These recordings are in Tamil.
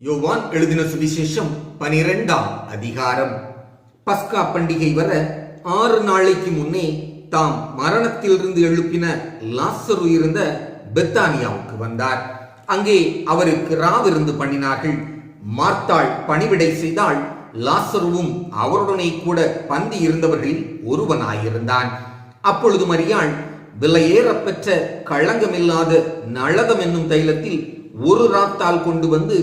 யோவான் எழுதின சுவிசேஷம் 12ஆம் அதிகாரம். பஸ்கா பண்டிகை வர 6 நாளைக்கு முன்னே தாம் மரணத்திலிருந்து எழுப்பின லாசரு இருந்த பெத்தானியாவுக்கு வந்தார். அங்கே அவருக்கு ராவிருந்து பண்ணினார்கள். மார்த்தாள் பணிவிடை செய்தால், லாசருவும் அவருடனே கூட பந்தி இருந்தவர்களில் ஒருவனாயிருந்தான். அப்பொழுது மரியாள் விலையேறப்பெற்ற களங்கமில்லாத நளதம் என்னும் தைலத்தில் ஒரு ராத்தால் கொண்டு வந்து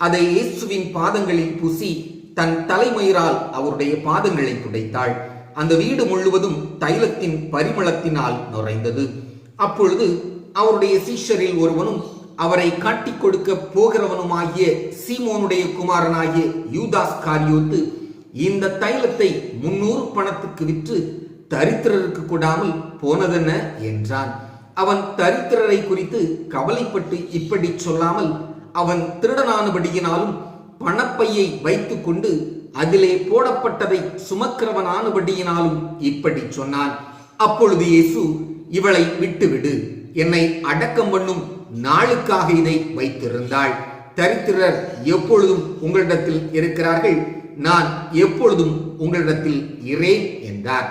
அதை இயேசுவின் பாதங்களில் பூசி தன் தலைமயிரால் அவருடைய பாதங்களை துடைத்தாள். அந்த வீடு முழுவதும் தைலத்தின் பரிமளத்தினால் நுரைந்தது. அப்பொழுது அவருடைய சீஷரில் ஒருவனும் அவரை காட்டிக் கொடுக்க போகிறவனுமாகிய சீமோனுடைய குமாரனாகிய யூதாஸ் காரியோத்து இந்த தைலத்தை 300 பணத்துக்கு விற்று தரித்திரருக்கு கொடாமல் போனதென்ன என்றான். அவன் தரித்திரரை குறித்து கவலைப்பட்டு இப்படி சொல்லாமல், அவன் திருடனானபடியினாலும் பணப்பையை வைத்துக் கொண்டு அதிலே போடப்பட்டதை சுமக்கிறவனானபடியினாலும் இப்படி சொன்னான். அப்பொழுது இயேசு, இவளை விட்டுவிடு, என்னை அடக்கம் பண்ணும் நாளுக்காக இதை வைத்திருந்தாள். தரித்திரர் எப்பொழுதும் உங்களிடத்தில் இருக்கிறார்கள், நான் எப்பொழுதும் உங்களிடத்தில் இரேன் என்றார்.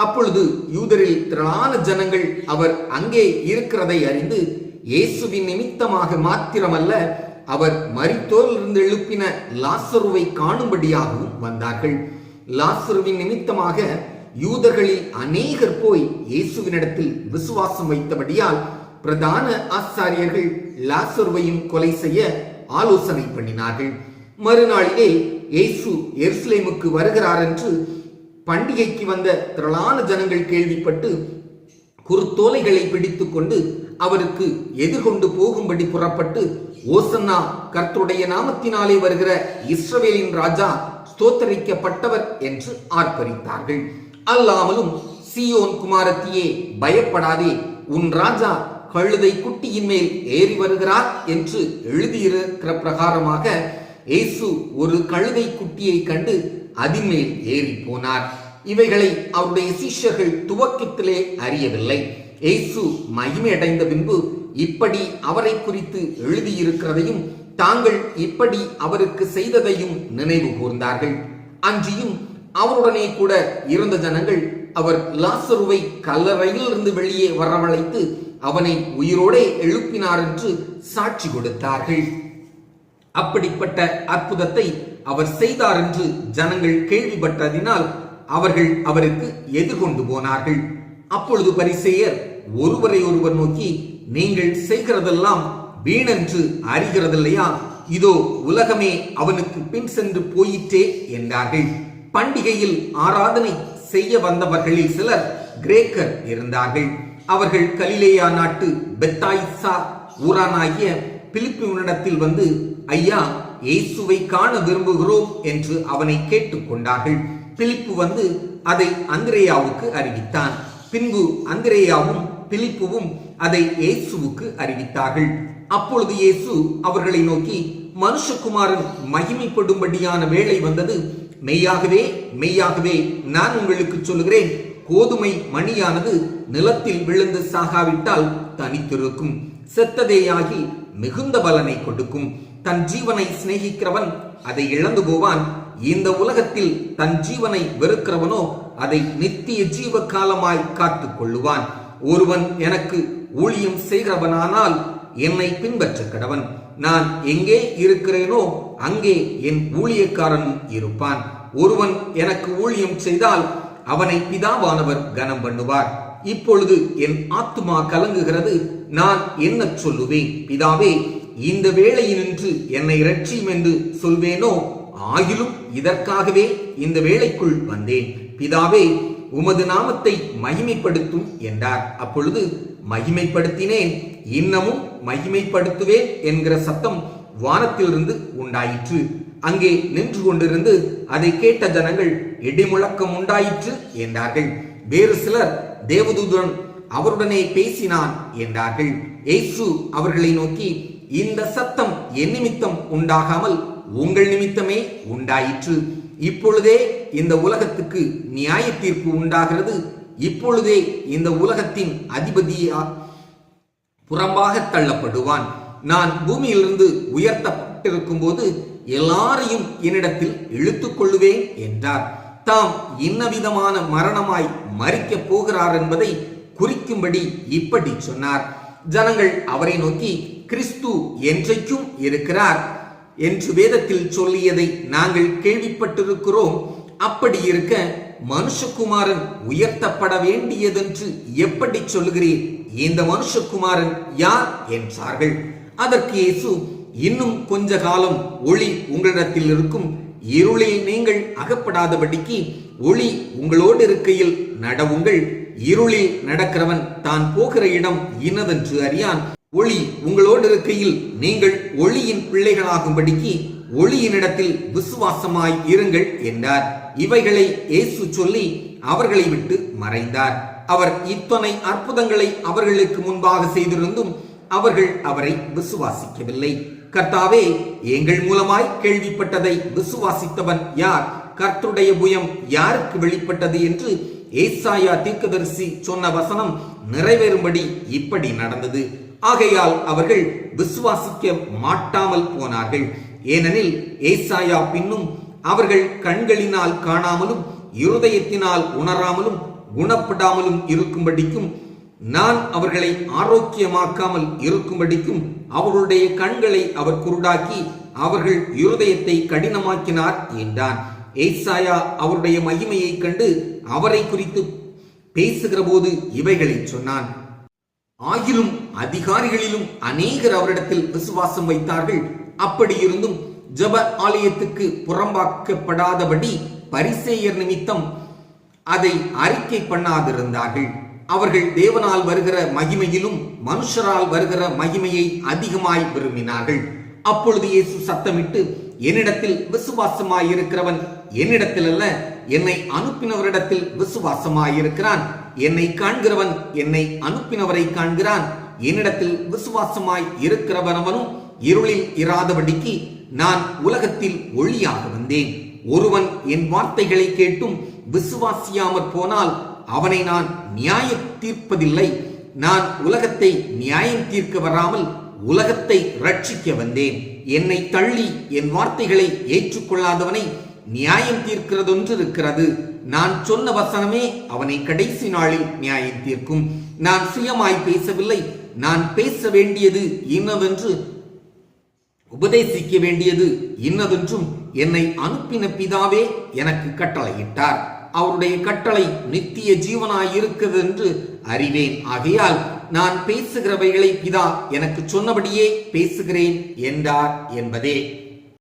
அப்பொழுது யூதரில் திரளான ஜனங்கள் அவர் அங்கே இருக்கிறதை அறிந்து, இயேசுவின் நிமித்தமாக மாத்திரமல்ல, அவர் மரித்தோரிலிருந்து எழுப்பின லாசருவை காணும்படியாகவும் வந்தார்கள். லாசருவின் நிமித்தமாக யூதர்களில் அநேகர் போய் இயேசுவினிடத்தில் விசுவாசம் வைத்தபடியால் பிரதான ஆசாரியர்கள் லாசருவையும் கொலை செய்ய ஆலோசனை பண்ணினார்கள். மறுநாளிலே இயேசு எருசலேமுக்கு வருகிறார் என்று பண்டிகைக்கு வந்த திரளான ஜனங்கள் கேள்விப்பட்டு குருத்தோலைகளை பிடித்துக் கொண்டு அவருக்கு எதிர்கொண்டு போகும்படி புறப்பட்டு, ஓசன்னா, கர்த்தருடைய நாமத்தினாலே வருகிற இஸ்ரவேலின் ராஜா ஸ்தோத்தரிக்கப்பட்டவர் என்று ஆர்ப்பரித்தார்கள். அல்லாமலும், சீயோன் குமாரத்தியே, பயப்படாதே, உன் ராஜா கழுதை குட்டியின் மேல் ஏறி வருகிறார் என்று எழுதியிருக்கிற பிரகாரமாக இயேசு ஒரு கழுதை குட்டியை கண்டு அதன் மேல் ஏறி போனார். இவைகளை அவருடைய சீஷர்கள் துவக்கத்திலே அறியவில்லை. இயேசு மகிமை அடைந்த பின்பு இப்படி அவரை குறித்து எழுதியிருக்கிறதையும் தாங்கள் இப்படி அவருக்கு செய்ததையும் நினைவு கூர்ந்தார்கள். அன்றியும் அவருடனே கூட இருந்த ஜனங்கள் அவர் லாசருவை கல்லறையில் இருந்து வெளியே வரவழைத்து அவனை உயிரோடே எழுப்பினார் என்று சாட்சி கொடுத்தார்கள். அப்படிப்பட்ட அற்புதத்தை அவர் செய்தார் என்று ஜனங்கள் கேள்விப்பட்டதினால் அவர்கள் அவருக்கு எதிர்கொண்டு போனார்கள். அப்பொழுது பரிசேயர் ஒருவரை ஒருவர் நோக்கி, நீங்கள் செய்கிறதெல்லாம் வீணென்று அறிகிறதில்லையா? இதோ உலகமே அவனுக்கு பின் சென்று போயிற்றே என்றார்கள். பண்டிகையில் ஆராதனை செய்ய வந்தவர்களில் சிலர் கிரேக்கர் இருந்தார்கள். அவர்கள் கலிலேயா நாட்டு பெத்தாயிசா ஊரானாகிய பிலிப்புவினிடத்தில் வந்து, ஐயா, இயேசுவை காண விரும்புகிறோம் என்று அவனை கேட்டுக் கொண்டார்கள். பிலிப்பு வந்து அதை அந்திரேயாவுக்கு அறிவித்தான். பின்பு அந்திரேயாவும் பிலிப்புவும் அதை இயேசுவுக்கு அறிவித்தார்கள். அப்பொழுது இயேசு அவர்களை நோக்கி, மனுஷகுமாரன் மகிமைப்படும்படியான வேளை வந்தது. மெய்யாகவே மெய்யாகவே நான் உங்களுக்கு சொல்லுகிறேன், கோதுமை மணியானது நிலத்தில் விழுந்து சாகாவிட்டால் தனித்திருக்கும், செத்ததேயாகி மிகுந்த பலனை கொடுக்கும். தன் ஜீவனை சிநேகிக்கிறவன் அதை இழந்து போவான். இந்த உலகத்தில் தன் ஜீவனை வெறுக்கிறவனோ அதை நித்திய ஜீவ காலமாய் காத்துக் கொள்ளுவான். ஒருவன் எனக்கு ஊழியம் செய்கிறவனானால் என்னை பின்பற்ற கடவன். நான் எங்கே இருக்கிறேனோ அங்கே என் ஊழியக்காரனும் இருப்பான். ஒருவன் எனக்கு ஊழியம் செய்தால் அவனை பிதாவானவர் கனம் பண்ணுவார். இப்பொழுது என் ஆத்துமா கலங்குகிறது. நான் என்ன சொல்லுவேன்? பிதாவே, இந்த வேளையினின்று என்னை இரட்சியும் என்று சொல்வேனோ? ஆகிலும் இதற்காகவே இந்த வேளைக்குள் வந்தேன். பிதாவே, உமது நாமத்தை மகிமைப்படுத்தும் என்றார். அப்பொழுது, மகிமைப்படுத்தினேன், இன்னமும் மகிமைப்படுத்துவேன் என்கிற சத்தம் வானத்திலிருந்து உண்டாயிற்று. அங்கே நின்று கொண்டிருந்து அதை கேட்ட ஜனங்கள், இடிமுழக்கம் உண்டாயிற்று என்றார்கள். வேறு சிலர், தேவதூதன் அவருடனே பேசினான் என்றார்கள். இயேசு அவர்களை நோக்கி, இந்த சத்தம் என் நிமித்தம் உண்டாகாமல் உங்கள் நிமித்தமே உண்டாயிற்று. இப்பொழுதே இந்த உலகத்துக்கு நியாய தீர்ப்பு உண்டாகிறது. இப்பொழுதே இந்த உலகத்தின் அதிபதியா புறம்பாக தள்ளப்படுவான். நான் பூமியிலிருந்து உயர்த்தப்பட்டிருக்கும் போது எல்லாரையும் என்னிடத்தில் இழுத்துக் கொள்ளுவேன் என்றார். தாம் இன்னவிதமான மரணமாய் மரிக்கப் போகிறார் என்பதை குறிக்கும்படி இப்படி சொன்னார். ஜனங்கள் அவரை நோக்கி, கிறிஸ்து என்றைக்கும் இருக்கிறார் என்று வேதத்தில் சொல்லியதை நாங்கள் கேள்விப்பட்டிருக்கிறோம். அப்படி இருக்க மனுஷகுமாரன் உயர்த்தப்பட வேண்டியதென்று எப்படி சொல்லுகிறீர்? இந்த மனுஷகுமாரன் யார் என்றார்கள். அதற்கு இயேசு, இன்னும் கொஞ்ச காலம் ஒளி உங்களிடத்தில் இருக்கும், இருளில் நீங்கள் அகப்படாதபடிக்கு ஒளி உங்களோடு இருக்கையில் நடவுங்கள். இருளில் நடக்கிறவன் தான் போகிற இடம் இன்னதென்று அறியான். ஒளி உங்களோடு இருக்கையில் நீங்கள் ஒளியின் பிள்ளைகளாகும்படிக்கு ஒளியினிடத்தில் விசுவாசமாய் இருங்கள் என்றார். இவைகளை இயேசு சொல்லி அவர்களை விட்டு மறைந்தார். அவர் இத்தனை அற்புதங்களை அவர்களுக்கு முன்பாக செய்திருந்தும் அவர்கள் அவரை விசுவாசிக்கவில்லை. கர்த்தாவே, எங்கள் மூலமாய் கேள்விப்பட்டதை விசுவாசித்தவன் யார்? கர்த்தருடைய புயம் யாருக்கு வெளிப்பட்டது என்று ஏசாயா தீர்க்கதரிசி சொன்ன வசனம் நிறைவேறும்படி இப்படி நடந்தது. ஆகையால் அவர்கள் விசுவாசிக்க மாட்டாமல் போனார்கள். ஏனெனில் ஏசாயா பின்னும் அவர்கள் கண்களினால் காணாமலும் இருதயத்தினால் உணராமலும் குணப்படாமலும் இருக்கும்படிக்கும், நான் அவர்களை ஆரோக்கியமாக்காமல் இருக்கும்படிக்கும் அவர்களுடைய கண்களை அவர் குருடாக்கி அவர்கள் இருதயத்தை கடினமாக்கினார் என்றான். ஏசாயா அவருடைய மகிமையை கண்டு அவரை குறித்து பேசுகிற போது இவைகளை சொன்னான். ஆகிலும் அதிகாரிகளிலும் அநேகர் அவரிடத்தில் விசுவாசம் வைத்தார்கள். அப்படி இருந்தும் ஜெப ஆலயத்துக்கு புறம்பாக்கப்படாதபடி பரிசேயர் நிமித்தம் அதை அறிக்கை பண்ணாதிருந்தார்கள். அவர்கள் தேவனால் வருகிற மகிமையிலும் மனுஷரால் வருகிற மகிமையை அதிகமாய் விரும்பினார்கள். அப்பொழுது இயேசு சத்தமிட்டு, என்னிடத்தில் விசுவாசமாயிருக்கிறவன் என்னிடத்தில் அல்ல, என்னை அனுப்பினவரிடத்தில் விசுவாசமாயிருக்கிறான். என்னை காண்கிறவன் என்னை அனுப்பினவரை காண்கிறான். என்னிடத்தில் விசுவாசமாய் இருக்கிறவனவனும் இருளில் இராதபடிக்கு நான் உலகத்தில் ஒளியாக வந்தேன். ஒருவன் என் வார்த்தைகளை கேட்டும் விசுவாசியாமற் போனால் அவனை நான் நியாயம் தீர்ப்பதில்லை. நான் உலகத்தை நியாயம் தீர்க்க வராமல் உலகத்தை ரட்சிக்க வந்தேன். என்னை தள்ளி என் வார்த்தைகளை ஏற்றுக்கொள்ளாதவனை நியாயம் தீர்க்கிறதொன்று இருக்கிறது. நான் சொன்ன வசனமே அவனை கடைசி நாளில் நியாயம் தீர்க்கும். நான் சுயமாய் பேசவில்லை, நான் பேச வேண்டியது இன்னதென்று, உபதேசிக்க வேண்டியது இன்னதென்றும் என்னை அனுப்பின பிதாவே எனக்கு கட்டளையிட்டார். அவருடைய கட்டளை நித்திய ஜீவனாய் இருக்கிறது என்று அறிவேன். ஆகையால் நான் பேசுகிறவைகளை பிதா எனக்கு சொன்னபடியே பேசுகிறேன் என்றார் என்பதே.